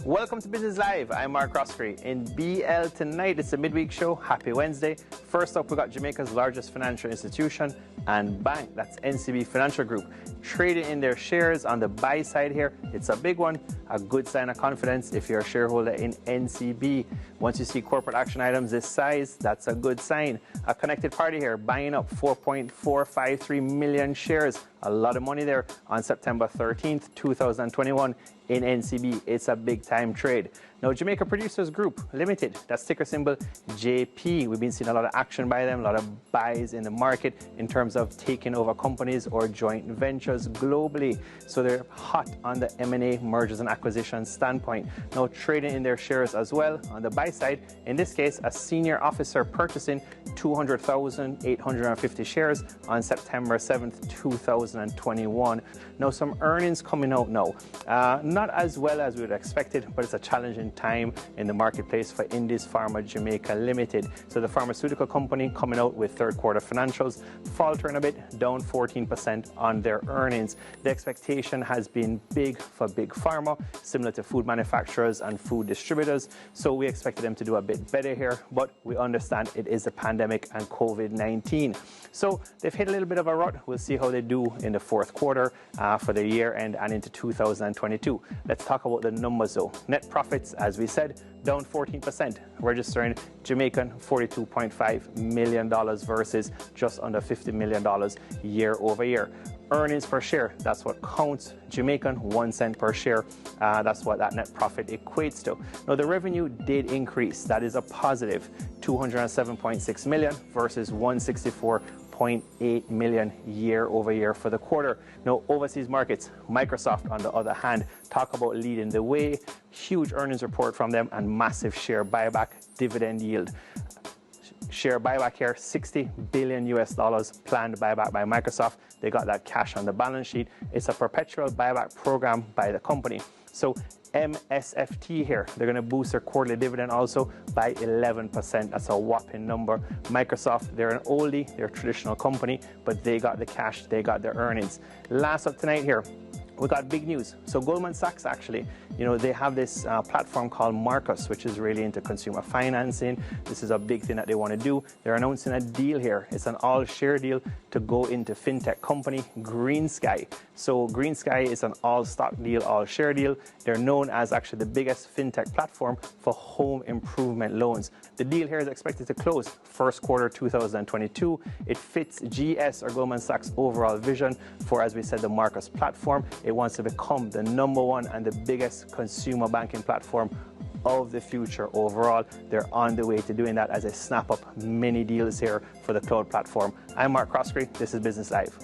Welcome to Business Live. I'm Mark Croskery. In BL tonight, it's a midweek show. Happy Wednesday. First up, we got Jamaica's largest financial institution and bank. That's NCB Financial Group. Trading in their shares on the buy side here. It's a big one. A good sign of confidence if you're a shareholder in NCB. Once you see corporate action items this size, that's a good sign. A connected party here buying up 4.453 million shares. A lot of money there on September 13th, 2021 in NCB. It's a big time trade. Now, Jamaica Producers Group Limited, that's ticker symbol JP. We've been seeing a lot of action by them, a lot of buys in the market in terms of taking over companies or joint ventures globally. So they're hot on the M&A, mergers and acquisitions standpoint. Now trading in their shares as well on the buy side. In this case, a senior officer purchasing 200,850 shares on September 7th, 2021. Now some earnings coming out now. Not as well as we would have expected, but it's a challenging time in the marketplace for Pharma Jamaica Limited. So the pharmaceutical company coming out with third quarter financials, faltering a bit, down 14% on their earnings. The expectation has been big for big pharma, similar to food manufacturers and food distributors. So we expected them to do a bit better here, but we understand it is a pandemic and COVID-19. So they've hit a little bit of a rut. We'll see how they do in the fourth quarter for the year end and into 2022. Let's talk about the numbers though. Net profits, as we said, down 14%, registering Jamaican $42.5 million versus just under $50 million year over year. Earnings per share, that's what counts. Jamaican 1 cent per share. That's what that net profit equates to. Now the revenue did increase. That is a positive, 207.6 million versus 164.8 million year over year for the quarter. Now overseas markets, Microsoft on the other hand, talk about leading the way. Huge earnings report from them and massive share buyback, dividend yield. Share buyback here, $60 billion planned buyback by Microsoft. They got that cash on the balance sheet. It's a perpetual buyback program by the company. So MSFT here, they're going to boost their quarterly dividend also by 11%. That's a whopping number. Microsoft, they're an oldie, they're a traditional company, but they got the cash, they got their earnings. Last up tonight here, we got big news. So Goldman Sachs actually, they have this platform called Marcus, which is really into consumer financing. This is a big thing that they want to do. They're announcing a deal here. It's an all-share deal to go into fintech company GreenSky. So GreenSky is an all-stock deal, all-share deal. They're known as actually the biggest fintech platform for home improvement loans. The deal here is expected to close first quarter 2022. It fits GS or Goldman Sachs' overall vision for, as we said, the Marcus platform. It wants to become the #1 and the biggest consumer banking platform of the future overall. They're on the way to doing that as they snap up many deals here for the cloud platform. I'm Mark Croskery. This is Business Live.